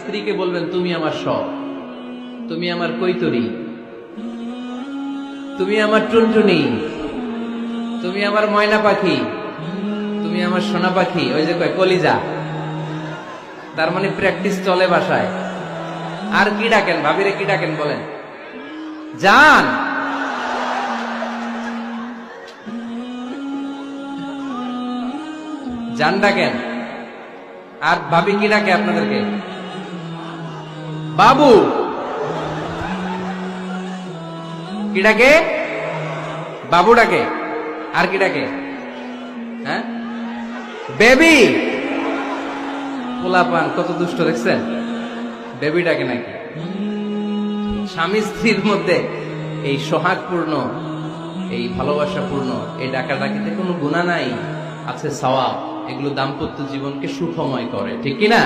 স্ত্রীকে বলবেন তুমি আমার সব, তুমি আমার কৈতরী, তুমি আমার টুনটুনি, তুমি আমার ময়না পাখি, তুমি আমার সোনা পাখি, ওই যে কয় কলিজা। তার মানে প্র্যাকটিস চলে বাসায়। আর কি ডাকেন ভাবিরে, কি ডাকেন বলেন? জান। জান ডাকেন। আর ভাবি কি ডাকে আপনাদেরকে? বাবু। কি ডাকে? বাবু ডাকে। আর কি ডাকে? হ্যাঁ, বেবি। পোলাপান কত দুষ্ট দেখছেন, বেবি ডাকে নাকি? স্বামী স্ত্রীর মধ্যে এই সোহাগপূর্ণ, এই ভালোবাসাপূর্ণ এই ডাকাডাকিতে কোনো গুনাহ নাই, আছে সওয়াব। এগুলো দাম্পত্য জীবনকে সুখময় করে, ঠিক কিনা?